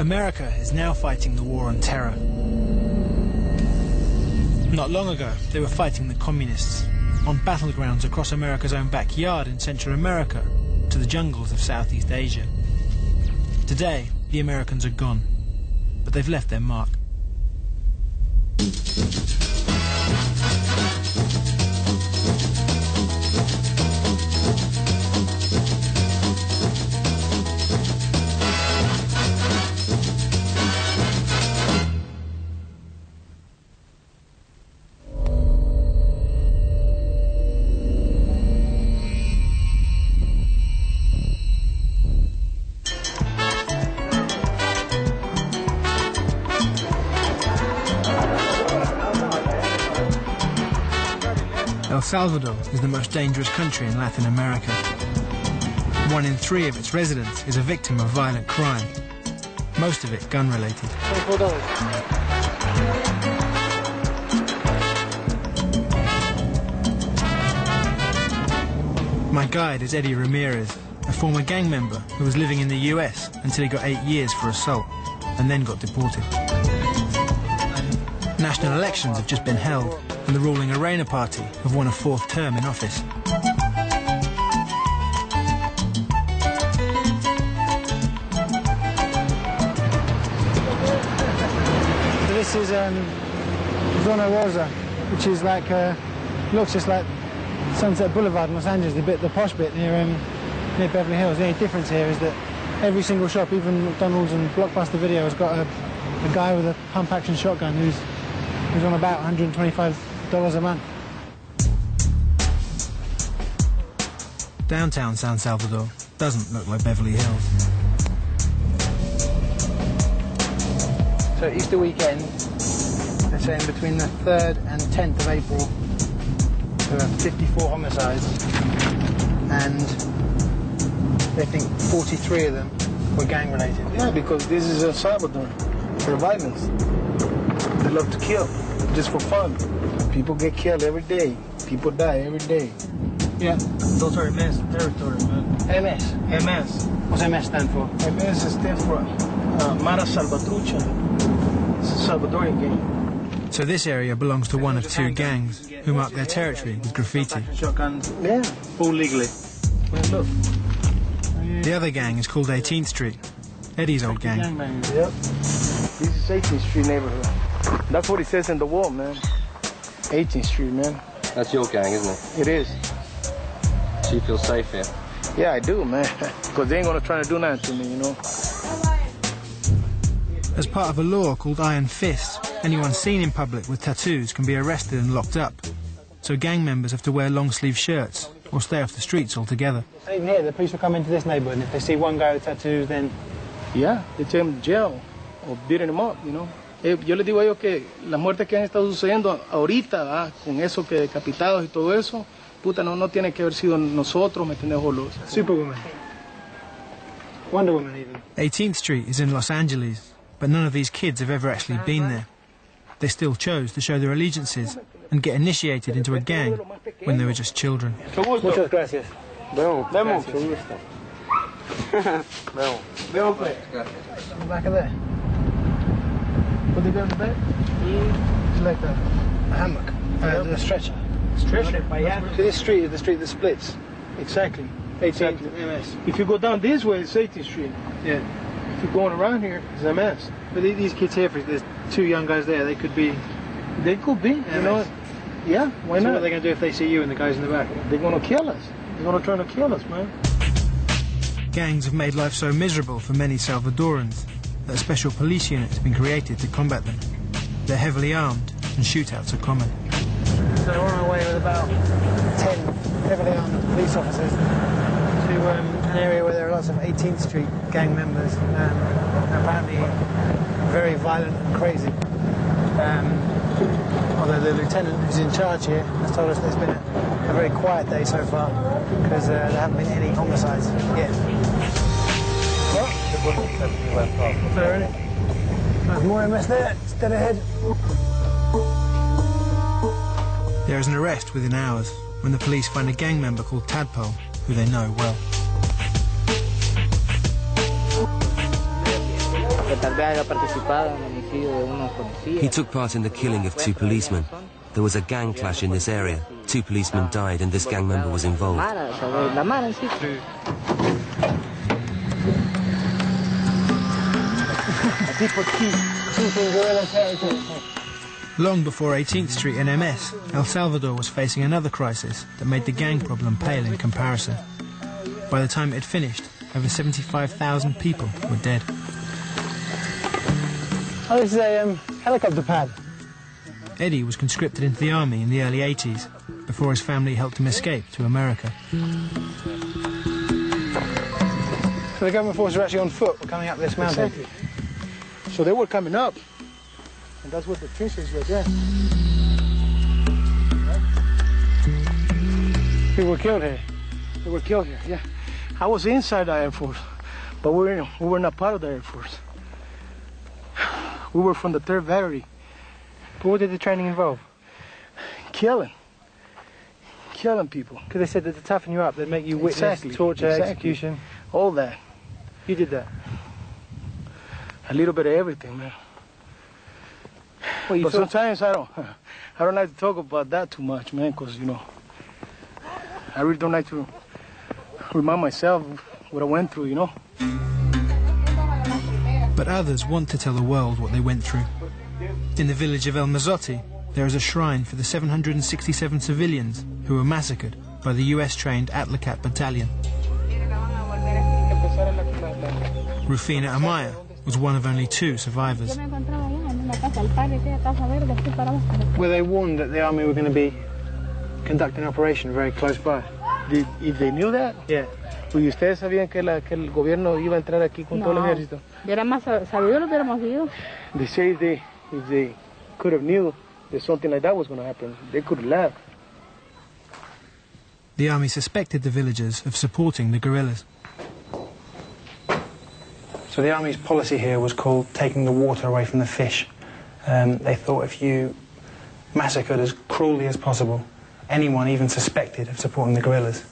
America is now fighting the war on terror. Not long ago, they were fighting the communists on battlegrounds across America's own backyard in Central America to the jungles of Southeast Asia. Today, the Americans are gone, but they've left their mark. El Salvador is the most dangerous country in Latin America. 1 in 3 of its residents is a victim of violent crime, most of it gun-related. My guide is Eddie Ramirez, a former gang member who was living in the US until he got 8 years for assault and then got deported. National elections have just been held, and the ruling Arena party have won a 4th term in office. So this is Zona Rosa, which is like, looks just like Sunset Boulevard in Los Angeles, the posh bit near Beverly Hills. The only difference here is that every single shop, even McDonald's and Blockbuster Video, has got a guy with a pump-action shotgun who's on about $125 a month. Downtown San Salvador doesn't look like Beverly Hills. So Easter weekend, they're saying between the 3rd and 10th of April, there are 54 homicides, and they think 43 of them were gang-related. Yeah, because this is El Salvador, for violence. They love to kill, just for fun. People get killed every day. People die every day. Yeah. Those are MS territory, man. MS? MS. What's MS stand for? MS stands for Mara Salvatrucha. It's a Salvadorian gang. So this area belongs to one of 2 gangs who mark their territory with graffiti. Shotguns. Yeah, full legally. Man, look. The other gang is called 18th Street, Eddie's old gang. Yep. This is 18th Street neighborhood. That's what it says in the wall, man. 18th Street, man. That's your gang, isn't it? It is. So you feel safe here? Yeah, I do, man. Because they ain't gonna try to do nothing to me, you know. As part of a law called Iron Fist, anyone seen in public with tattoos can be arrested and locked up. So gang members have to wear long-sleeve shirts or stay off the streets altogether. Even here, the police will come into this neighborhood, and if they see one guy with tattoos, then... Yeah, they take him to jail or beating him up, you know. Yo les digo a ellos que las muertes que han estado sucediendo ahorita, ¿verdad? Con eso que decapitados y todo eso, puta, no tiene que haber sido nosotros, ¿me entiendes? O los... Superwoman. Wonder Woman, even. 18th Street is in Los Angeles, but none of these kids have ever actually been there. They still chose to show their allegiances and get initiated into a gang when they were just children. Muchas gracias. Vemos. Mucho gusto. Vemos, pues. Back of there. Put it on the bed? It's like a hammock. A stretcher. Stretcher? So this street is the street that splits. Exactly. 18th MS. If you go down this way, it's 18th Street. Yeah. If you're going around here, it's MS. But these kids here, there's 2 young guys there, they could be... They could be, you know. Yeah, why So not? what are they going to do if they see you and the guys in the back? They're going to kill us. They're going to try to kill us, man. Gangs have made life so miserable for many Salvadorans that a special police unit has been created to combat them. They're heavily armed and shootouts are common. So we're on our way with about 10 heavily armed police officers to an area where there are lots of 18th Street gang members, apparently very violent and crazy. Although the lieutenant who's in charge here has told us there's been a very quiet day so far because there haven't been any homicides yet. There's more MS there, it's dead ahead. There is an arrest within hours when the police find a gang member called Tadpole, who they know well. He took part in the killing of 2 policemen. There was a gang clash in this area. 2 policemen died and this gang member was involved. Long before 18th Street and MS, El Salvador was facing another crisis that made the gang problem pale in comparison. By the time it had finished, over 75,000 people were dead. Oh, this is a helicopter pad. Eddie was conscripted into the army in the early 80s, before his family helped him escape to America. So the government forces are actually on foot, we're coming up this mountain. Exactly. So they were coming up, and that's what the trenches were there. People were killed here. They were killed here, yeah. I was inside the Air Force, but we were not part of the Air Force. We were from the 3rd Battery. But what did the training involve? Killing people. Because they said that to toughen you up, they'd make you witness torture, execution. All that. You did that? A little bit of everything, man. Well, but sometimes I don't like to talk about that too much, man, because, you know, I really don't like to remind myself what I went through, you know. But others want to tell the world what they went through. In the village of El Mazotti, there is a shrine for the 767 civilians who were massacred by the US-trained Atlacat battalion. Rufina Amaya was one of only 2 survivors. Were they warned that the army were going to be conducting an operation very close by? If they knew that? Yeah. Pues ustedes sabían que el gobierno iba a entrar aquí con todo el ejército. Hubiéramos sabido, lo hubiéramos ido. They say if they could have knew that something like that was going to happen, they could have left. The army suspected the villagers of supporting the guerrillas. So the army's policy here was called taking the water away from the fish. They thought if you massacred as cruelly as possible anyone even suspected of supporting the guerrillas,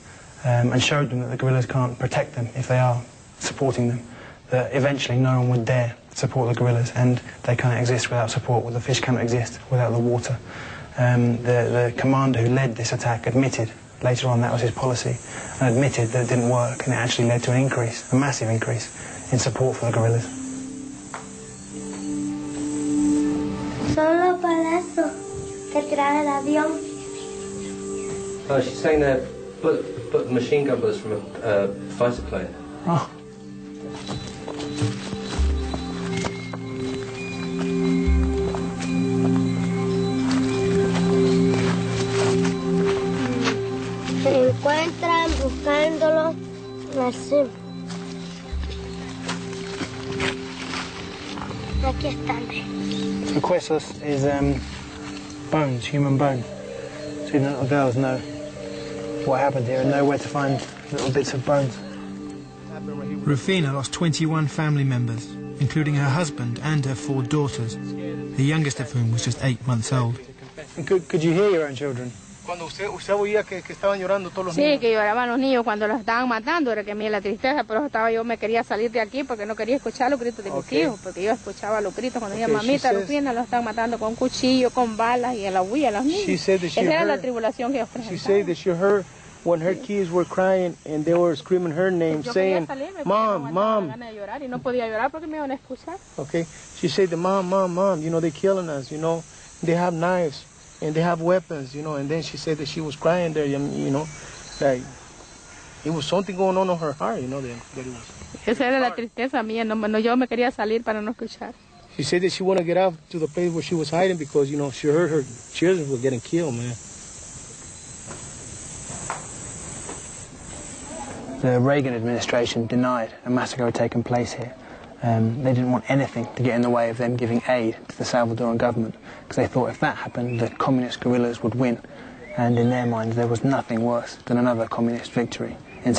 and showed them that the guerrillas can't protect them if they are supporting them, that eventually no one would dare support the guerrillas, and they can't exist without support, well, the fish cannot exist without the water. The commander who led this attack admitted later on that was his policy, and admitted that it didn't work, and it actually led to an increase, a massive increase, in support for the guerrillas. Solo para eso, que trae el avión. Oh, she's saying that put machine gun bullets from a fighter plane. Oh. Se encuentran buscándolo así. Aquí están. So huesos is bones, human bone. So the little girls know what happened here and know where to find little bits of bones. Rufina lost 21 family members, including her husband and her 4 daughters, the youngest of whom was just 8 months old. And could you hear your own children? Cuando usted oía que estaban llorando todos los Sí, niños. que lloraban los niños cuando los estaban matando, era que me la tristeza, pero yo me quería salir de aquí porque no quería escuchar los gritos de mis hijos, porque yo escuchaba los gritos cuando decía, mamita, Rufina, los están matando con cuchillo, con balas y en la huilla a los niños. Esa era la tribulación que ellos presentaban. She said that she heard when her kids were crying and they were screaming her name, saying, Mom, Mom. Y no podía llorar porque me iban a escuchar. Okay, she said, Mom, Mom, Mom, you know, they're killing us, you know, they have knives. And they have weapons, you know, and then she said that she was crying there, you know, like, it was something going on her heart, you know, that it was. Esa era la tristeza mía, no, yo me quería salir para no escuchar. She said that she wanted to get out to the place where she was hiding because, you know, she heard her children were getting killed, man. The Reagan administration denied a massacre had taken place here. They didn't want anything to get in the way of them giving aid to the Salvadoran government, because they thought if that happened, the communist guerrillas would win. And in their minds, there was nothing worse than another communist victory in